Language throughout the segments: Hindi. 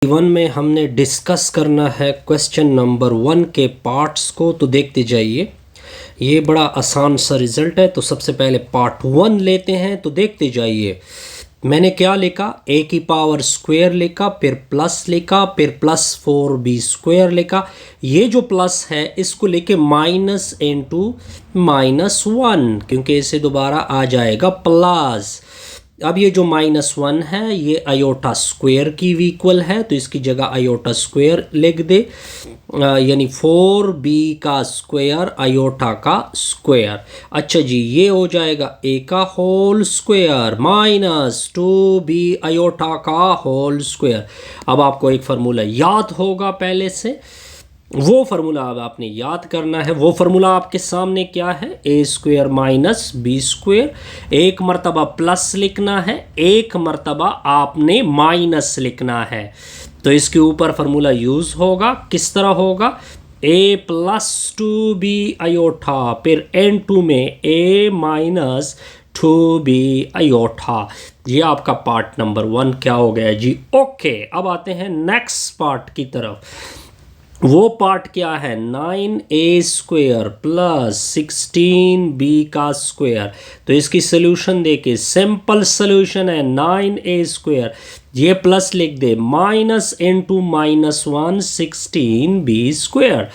वन में हमने डिस्कस करना है क्वेश्चन नंबर 1 के पार्ट्स को, तो देखते जाइए। ये बड़ा आसान सा रिज़ल्ट है। तो सबसे पहले पार्ट 1 लेते हैं, तो देखते जाइए। मैंने क्या लिखा, a की पावर स्क्वायर लिखा, फिर प्लस लिखा, फिर प्लस 4b स्क्वायर लिखा। ये जो प्लस है इसको लेके माइनस इनटू -1, क्योंकि इसे दोबारा आ जाएगा प्लस। अब ये जो -1 है ये आयोटा स्क्वायर की इक्वल है, तो इसकी जगह आयोटा स्क्वायर लिख दे, यानी 4b का स्क्वायर आयोटा का स्क्वायर। अच्छा जी, ये हो जाएगा a का whole square minus 2b iota का होल स्क्वायर। अब आपको एक फार्मूला याद होगा पहले से, वो फार्मूला अब आपने याद करना है। वो फार्मूला आपके सामने क्या है, ए स्क्वायर माइनस बी स्क्वायर। एक मर्तबा प्लस लिखना है, एक मर्तबा आपने माइनस लिखना है। तो इसके ऊपर फार्मूला यूज होगा। किस तरह होगा, ए प्लस 2b आयोटा, फिर n2 में a माइनस 2b आयोटा। ये आपका पार्ट नंबर 1 क्या हो गया जी, ओके। अब आते हैं नेक्स्ट पार्ट की तरफ। वो पार्ट क्या है, 9a स्क्वायर प्लस 16b का स्क्वायर। तो इसकी सोल्यूशन देके सिंपल सोल्यूशन है 9a स्क्वायर, ये प्लस लिख दे, माइनस इनटू -1 16b स्क्वायर।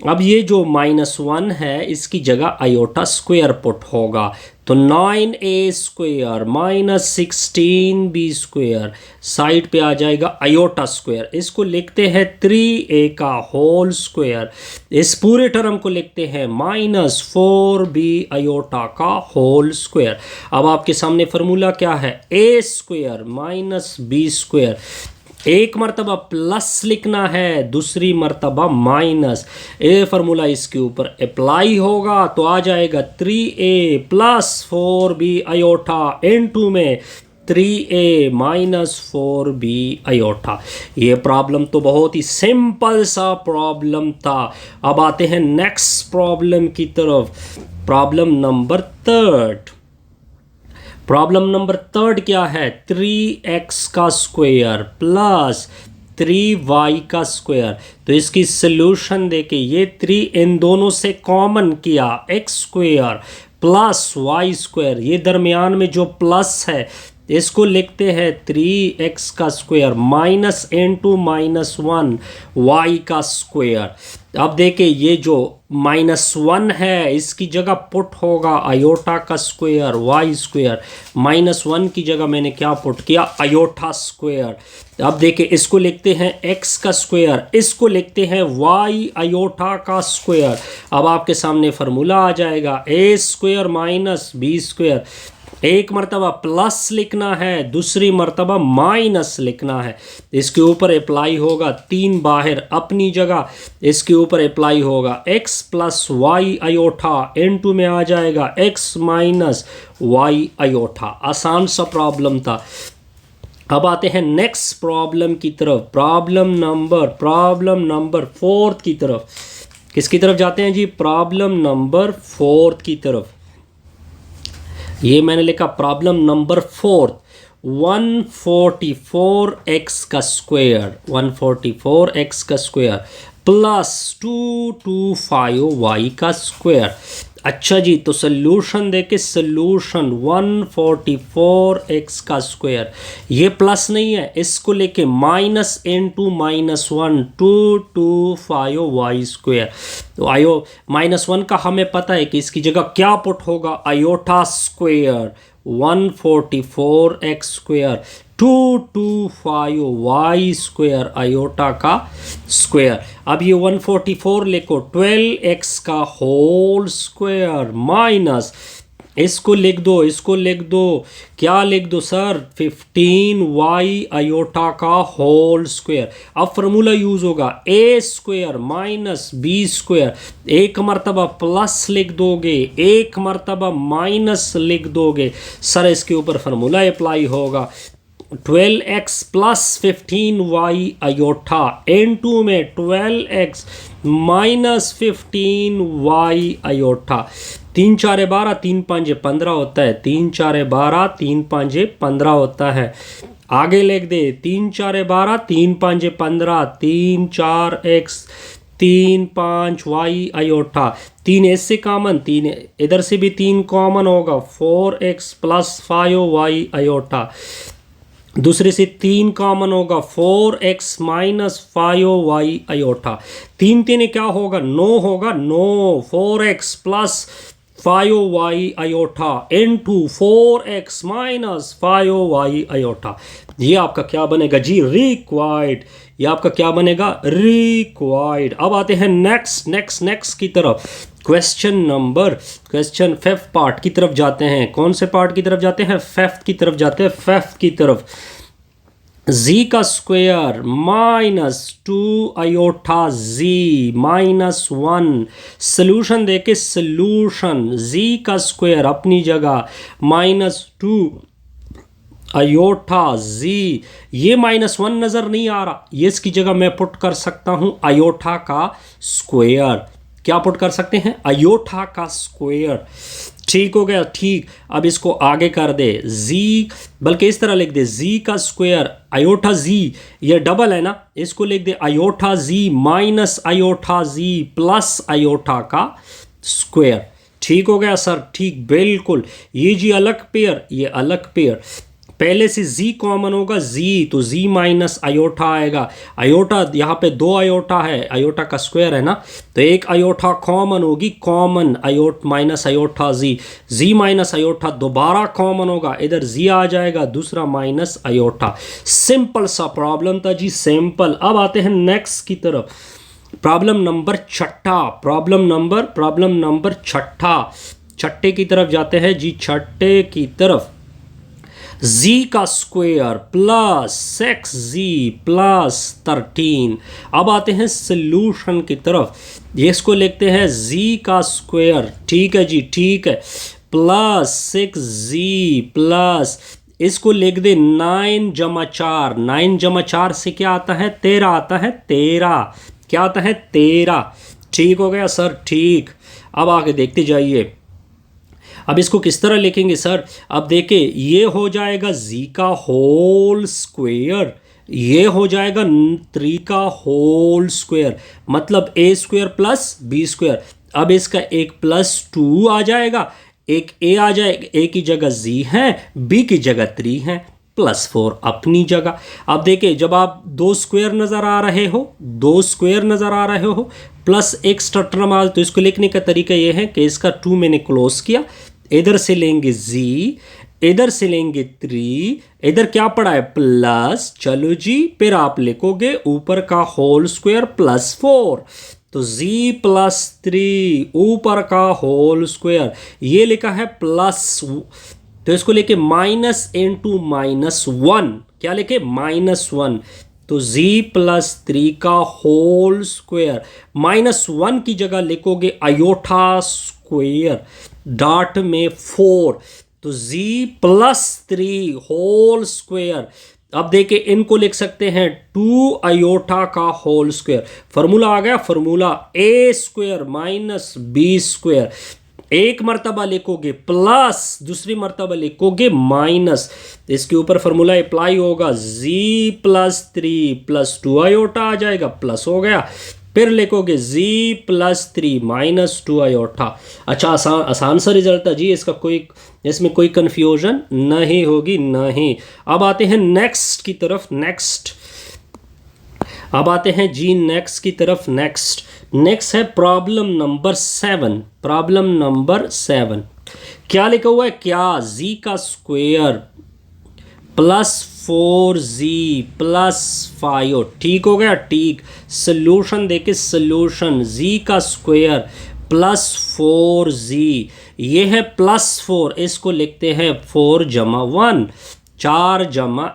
अब ये जो -1 है इसकी जगह आयोटा स्क्वायर पुट होगा, तो 9a square minus 16b square, side पे आ जाएगा आयोटा स्क्वायर। इसको लिखते हैं 3a का होल स्क्वायर। इस पूरे टर्म को लिखते हैं माइनस 4b आयोटा का होल स्क्वायर। अब आपके सामने फार्मूला क्या है, a square minus b square. एक मर्तबा प्लस लिखना है, दूसरी मर्तबा माइनस। ए फार्मूला इसके ऊपर अप्लाई होगा, तो आ जाएगा 3a plus 4b iota n2 में 3a माइनस 4b आयोटा। ये प्रॉब्लम तो बहुत ही सिंपल सा प्रॉब्लम था। अब आते हैं नेक्स्ट प्रॉब्लम की तरफ। Problem number 3। प्रॉब्लम नंबर 3 क्या है, 3x का स्क्वायर प्लस 3y का स्क्वायर। तो इसकी सोल्यूशन देके ये 3 इन दोनों से कॉमन किया, x square plus y square. ये दरमियान में जो प्लस है इसको लिखते हैं 3x का स्क्वायर माइनस इनटू -1 y का स्क्वायर। अब देखिए ये जो -1 है इसकी जगह पुट होगा आयोटा का स्क्वायर y स्क्वायर। -1 की जगह मैंने क्या पुट किया, आयोटा स्क्वायर। अब देखिए इसको लिखते हैं x का स्क्वायर, इसको लिखते हैं y आयोटा का स्क्वायर। अब आपके सामने फार्मूला आ जाएगा a square minus b square. एक मर्तबा प्लस लिखना है, दूसरी मर्तबा माइनस लिखना है। इसके ऊपर अप्लाई होगा 3 बाहर अपनी जगह, इसके ऊपर अप्लाई होगा x plus Y iota, n2 में आ जाएगा x माइनस वाई आयोटा। आसान सा प्रॉब्लम था। अब आते हैं नेक्स्ट प्रॉब्लम की तरफ। प्रॉब्लम नंबर 4 की तरफ। किसकी तरफ जाते हैं जी, प्रॉब्लम नंबर 4 की तरफ। ये मैंने लिखा प्रॉब्लम नंबर 4, 144x का स्क्वायर, 144x का स्क्वायर प्लस 225y का स्क्वायर। अच्छा जी, तो सोल्यूशन देके सोल्यूशन 144x का स्क्वायर, ये प्लस नहीं है, इसको लेके माइनस इनटू -1 225y स्क्वायर। तो -1 का हमें पता है कि इसकी जगह क्या पुट होगा, iota square 144x square 225y square iota का स्क्वायर। अब ये 144 लिखो, 12x का होल स्क्वायर माइनस, इसको लिख दो, क्या लिख दो सर, 15y आयोटा का होल स्क्वायर। अब फार्मूला यूज होगा a square minus b square. एक मर्तबा प्लस लिख दोगे, एक मर्तबा माइनस लिख दोगे, सर इसके ऊपर फार्मूला अप्लाई होगा 12x plus 15y iota, n2 में 12x माइनस 15y आयोटा। 3 4 12, 3 5 15 होता है, 3 4 12, 3 5 15 होता है। आगे लिख दे 3 4 12, 3 5 15, 3 4 x, 3 5 y आयोटा, 3 इससे कॉमन, 3 इधर से भी 3 कॉमन होगा, 4x प्लस 5y आयोटा, दूसरे से 3 कॉमन होगा, 4x माइनस 5y आयोटा, 3 3 क्या होगा, 9 होगा, 9 4x plus 5y iota into 4x minus 5y iota. ये आपका क्या बनेगा जी, रिक्वायर्ड। ये आपका क्या बनेगा, रिक्वायर्ड। अब आते हैं नेक्स्ट की तरफ। क्वेश्चन फिफ्थ पार्ट की तरफ जाते हैं। कौन से पार्ट की तरफ जाते हैं, फिफ्थ की तरफ जाते हैं, फिफ्थ की तरफ। z का square minus 2 iota z minus 1, solution देके सोल्यूशन z का स्क्वायर अपनी जगह माइनस 2 आयोटा z, ये माइनस 1 नज़र नहीं आ रहा, ये इसकी जगह मैं पुट कर सकता हूं आयोटा का स्क्वायर। क्या पुट कर सकते हैं, आयोटा का स्क्वायर। ठीक हो गया, ठीक। अब इसको आगे कर दे z, बल्कि इस तरह लिख दे z का स्क्वायर आयोटा z, ये डबल है ना, इसको लिख दे iota z minus iota z plus iota का स्क्वायर। ठीक हो गया सर, ठीक, बिल्कुल। ये जी अलग पेयर, ये अलग पेयर। पहले से z कॉमन होगा, z तो z माइनस आयोटा आएगा। आयोटा यहाँ पे 2 आयोटा है, आयोटा का स्क्वायर है ना, तो एक आयोटा कॉमन होगी, common iota minus iota z minus iota दोबारा कॉमन होगा, इधर z आ जाएगा, दूसरा माइनस आयोटा। सिंपल सा प्रॉब्लम था जी, सिंपल। अब आते हैं नेक्स्ट की तरफ। प्रॉब्लम नंबर छठे की तरफ जाते हैं जी, छठे की तरफ। z का स्क्वायर प्लस 6z प्लस 13। अब आते हैं सॉल्यूशन की तरफ। ये इसको लिखते हैं z का स्क्वायर, ठीक है जी, ठीक है, प्लस 6z प्लस, इसको लिख दे 9 जमा 4। 9 जमा 4 से क्या आता है, 13 आता है, 13 क्या आता है, 13। ठीक हो गया सर, ठीक। अब आगे देखते जाइए। अब इसको किस तरह लिखेंगे सर, अब देखें, ये हो जाएगा z का होल स्क्वायर, ये हो जाएगा 3 का होल स्क्वायर, मतलब a square plus b square. अब इसका एक प्लस 2 आ जाएगा, एक a आ जाएगा, a की जगह z है, b की जगह 3 है, प्लस 4 अपनी जगह। अब देखिए, जब आप 2 स्क्वायर नज़र आ रहे हो, प्लस एक्स्ट्रा टर्म आ, तो इसको लिखने का तरीका ये है कि इसका 2 मैंने क्लोज किया, इधर से लेंगे z, इधर से लेंगे 3, इधर क्या पड़ा है प्लस, चलो जी, फिर आप लिखोगे ऊपर का होल स्क्वायर प्लस 4, तो z प्लस 3 ऊपर का होल स्क्वायर, ये लिखा है प्लस, तो इसको लेके माइनस इनटू माइनस 1, क्या लेके -1, तो z प्लस 3 का होल स्क्वायर, -1 की जगह लिखोगे आयोटा स्क्वायर, डॉट में 4, तो z प्लस 3 होल स्क्वायर। अब देखिए, इनको लिख सकते हैं 2 आयोटा का होल स्क्वायर। फार्मूला आ गया, formula a square minus b square, एक मर्तबा लिखोगे प्लस, दूसरी मर्तबा लिखोगे माइनस, इसके ऊपर फार्मूला अप्लाई होगा, z प्लस 3 प्लस 2 आयोटा आ जाएगा, प्लस हो गया, फिर लिखोगे z प्लस 3 माइनस 2 आयोटा। अच्छा, आसान सा रिजल्ट था जी, इसमें कोई कन्फ्यूजन नहीं होगी, नहीं। अब आते हैं नेक्स्ट की तरफ, अब आते हैं जी नेक्स्ट की तरफ। नेक्स्ट है प्रॉब्लम नंबर 7। क्या लिखा हुआ है, क्या z का स्क्वायर प्लस 4z प्लस 5, ठीक हो गया, ठीक। सोल्यूशन देके सोल्यूशन, z का स्क्वायर प्लस 4z, ये है प्लस 4, इसको लिखते हैं 4 जमा 1, 4 जमा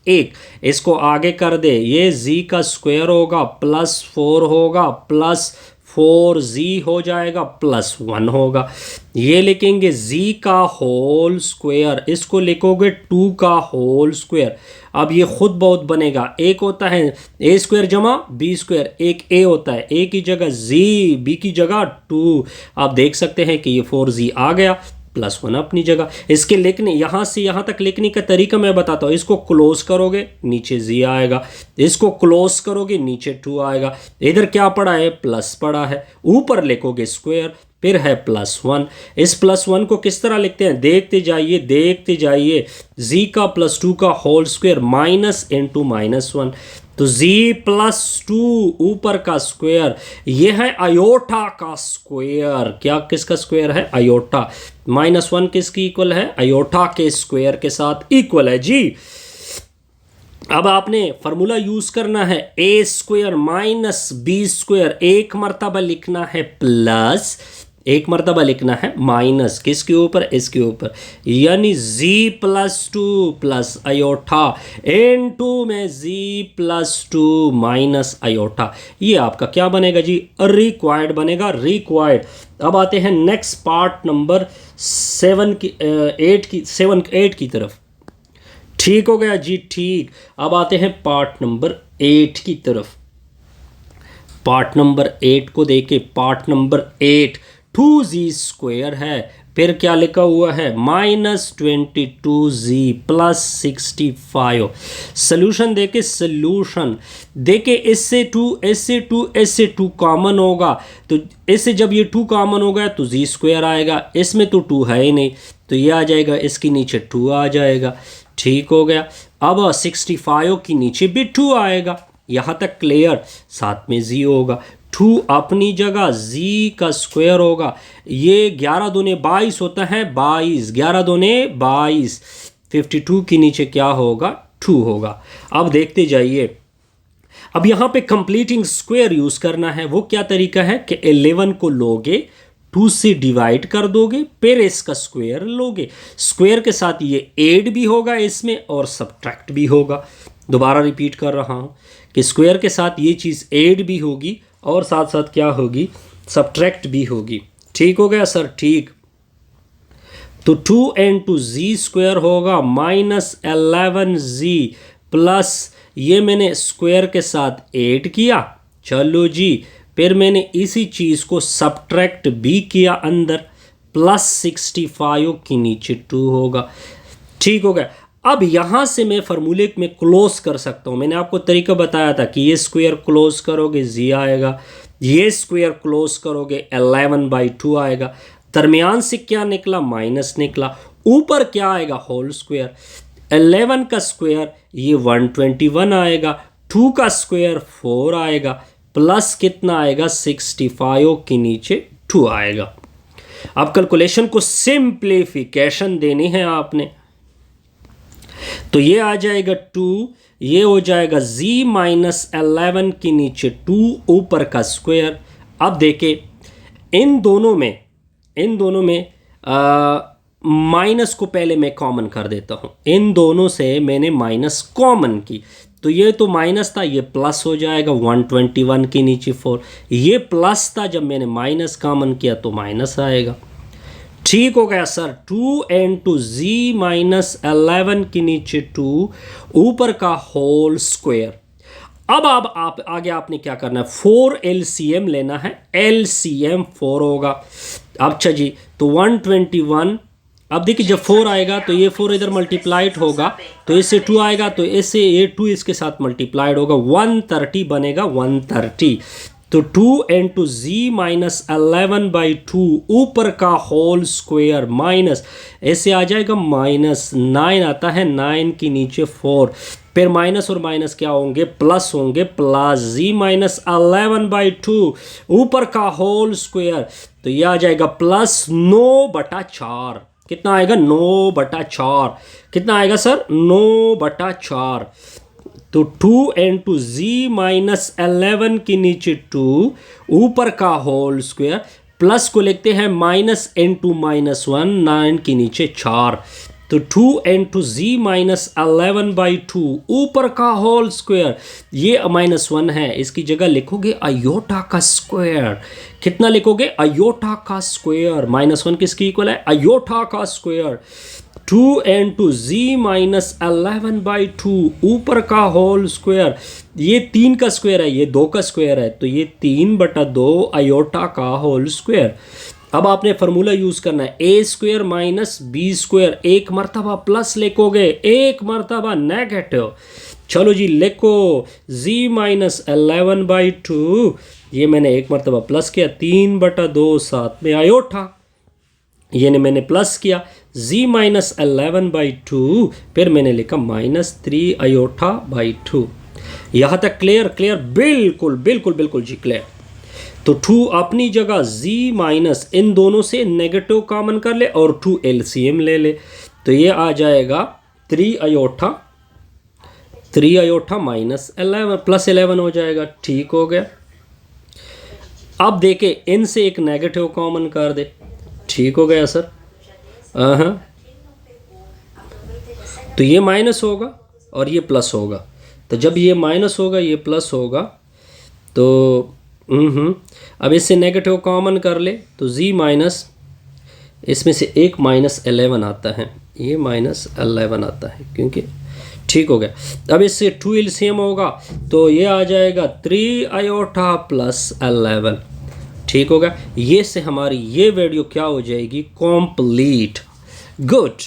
1, इसको आगे कर दे, ये z का स्क्वायर होगा प्लस 4 होगा, प्लस 4z हो जाएगा, प्लस 1 होगा, ये लिखेंगे z का होल स्क्वायर, इसको लिखोगे 2 का होल स्क्वायर। अब ये खुद बहुत बनेगा, एक होता है a स्क्वायर जमा b स्क्वायर, एक a होता है, a की जगह z, b की जगह 2। आप देख सकते हैं कि ये 4z आ गया, +1 अपनी जगह। इसके लिखने यहाँ से यहाँ तक लिखने का तरीका मैं बताता हूँ। इसको क्लोज करोगे नीचे z आएगा, इसको क्लोज करोगे नीचे 2 आएगा। इधर क्या पड़ा है? प्लस पड़ा है। ऊपर लिखोगे स्क्वायर, फिर है +1। इस +1 को किस तरह लिखते हैं? देखते जाइए देखते जाइए। z का +2 का होल स्क्वायर माइनस इंटू -1, तो z+2 ऊपर का स्क्वायर, ये है अयोटा का स्क्वायर। क्या किसका स्क्वायर है? अयोटा। -1 किसकी इक्वल है? अयोटा के स्क्वायर के साथ इक्वल है जी। अब आपने फार्मूला यूज करना है, a² माइनस b²। एक मर्तबा लिखना है प्लस, एक मर्तबा लिखना है माइनस। किसके ऊपर? इसके ऊपर, यानी z+2 प्लस अयोटा इनटू में z+2 माइनस अयोटा। ये आपका क्या बनेगा जी? रिक्वायर्ड बनेगा, रिक्वायर्ड। अब आते हैं नेक्स्ट पार्ट नंबर 8 की तरफ। ठीक हो गया जी, ठीक। अब आते हैं पार्ट नंबर 8 की तरफ। पार्ट नंबर 8 को देखे। पार्ट नंबर 8 2z² है, फिर क्या लिखा हुआ है? -22z plus 65। सोल्यूशन देखे, सोल्यूशन देखे। इससे 2 कॉमन होगा, तो इससे जब ये 2 कॉमन होगा तो z² आएगा। इसमें तो 2 है ही नहीं, तो ये आ जाएगा, इसके नीचे 2 आ जाएगा। ठीक हो गया। अब 65 की नीचे भी 2 आएगा, यहाँ तक क्लियर। साथ में z होगा, 2 अपनी जगह, z का स्क्वायर होगा। ये 11 दूने 22 होता है, 22, 11 दूने 22। 52 के नीचे क्या होगा? 2 होगा। अब देखते जाइए। अब यहाँ पे कंप्लीटिंग स्क्वायर यूज करना है। वो क्या तरीका है कि 11 को लोगे, 2 से डिवाइड कर दोगे, फिर इसका स्क्वायर लोगे। स्क्वायर के साथ ये ऐड भी होगा इसमें और सब्ट्रैक्ट भी होगा। दोबारा रिपीट कर रहा हूँ कि स्क्वायर के साथ ये चीज़ ऐड भी होगी और साथ साथ क्या होगी? सब्ट्रैक्ट भी होगी। ठीक हो गया सर? ठीक। तो 2 इंटू z² होगा -11z प्लस, ये मैंने स्क्वायर के साथ ऐड किया, चलो जी। फिर मैंने इसी चीज़ को सब्ट्रैक्ट भी किया अंदर, प्लस 65 के नीचे 2 होगा। ठीक हो गया। अब यहाँ से मैं फार्मूले में क्लोज कर सकता हूँ। मैंने आपको तरीका बताया था कि ये स्क्वायर क्लोज करोगे z आएगा, ये स्क्वायर क्लोज करोगे 11/2 आएगा। दरमियान से क्या निकला? माइनस निकला। ऊपर क्या आएगा? Whole square. 11 का स्क्वायर ये 121 आएगा, 2 का स्क्वायर 4 आएगा, प्लस कितना आएगा? 65 के नीचे 2 आएगा। अब कैलकुलेशन को सिंप्लीफिकेशन देनी है आपने, तो ये आ जाएगा 2, ये हो जाएगा z-11 के नीचे 2 ऊपर का स्क्वायर। अब देखें इन दोनों में माइनस को पहले मैं कॉमन कर देता हूँ। इन दोनों से मैंने माइनस कॉमन की, तो ये तो माइनस था, ये प्लस हो जाएगा 121 के नीचे 4। ये प्लस था, जब मैंने माइनस कॉमन किया तो माइनस आएगा। ठीक हो गया सर। 2 इंटू z-11 के नीचे 2 ऊपर का होल स्क्वायर। अब आप आगे आपने क्या करना है? 4 LCM लेना है। LCM 4 होगा। अच्छा जी, तो 121। अब देखिए जब 4 आएगा तो ये 4 इधर मल्टीप्लाइड होगा, तो इससे 2 आएगा, तो इससे ये 2 इसके साथ मल्टीप्लाइड होगा, 130 बनेगा, 130। तो 2 इंटू z-11/2 ऊपर का होल स्क्वायर माइनस, ऐसे आ जाएगा -9 आता है, 9 के नीचे 4, फिर माइनस और माइनस क्या होंगे? प्लस होंगे, प्लस z-11/2 ऊपर का होल स्क्वायर, तो यह आ जाएगा प्लस 9/4। कितना आएगा? 9/4। कितना आएगा सर? 9/4। तो 2 इंटू z-11 के नीचे 2 ऊपर का होल स्क्वायर, प्लस को लिखते हैं माइनस इंटू -1, 9 के नीचे 4। तो 2 इंटू z-11/2 ऊपर का होल स्क्वायर, ये -1 है, इसकी जगह लिखोगे अयोटा का स्क्वायर। कितना लिखोगे? अयोटा का स्क्वायर। -1 किसकी इक्वल है? अयोटा का स्क्वायर। 2 इंटू z-11/2 ऊपर का होल स्क्वायर, ये 3 का स्क्वायर है, ये 2 का स्क्वायर है, तो ये 3/2 अयोटा का होल स्क्वायर। अब आपने फार्मूला यूज़ करना है, ए स्क्वायर माइनस बी स्क्वायर, एक मरतबा प्लस लिखोगे, एक मरतबा नेगेटिव। चलो जी लिखो z माइनस 11/2, ये मैंने एक मरतबा प्लस किया, 3/2 साथ में आयोटा, ये ने मैंने प्लस किया, z माइनस 11/2, फिर मैंने लिखा -3/2। यहाँ तक क्लियर? क्लियर, बिल्कुल बिल्कुल बिल्कुल जी क्लियर। तो 2 अपनी जगह, z माइनस, इन दोनों से नेगेटिव कॉमन कर ले और 2 एलसीएम ले ले, तो ये आ जाएगा 3/3 माइनस 11 प्लस 11 हो जाएगा। ठीक हो गया। अब देखे इन से एक नेगेटिव कॉमन कर दे, ठीक हो गया सर। हाँ, तो ये माइनस होगा और ये प्लस होगा, तो जब ये माइनस होगा ये प्लस होगा, तो अब इससे नेगेटिव कॉमन कर ले, तो z माइनस, इसमें से एक -11 आता है, ये -11 आता है, क्योंकि ठीक हो गया। अब इससे 2 एलसीएम होगा, तो ये आ जाएगा 3/, प्लस 11। ठीक होगा। ये से हमारी ये वीडियो क्या हो जाएगी, कंप्लीट। गुड।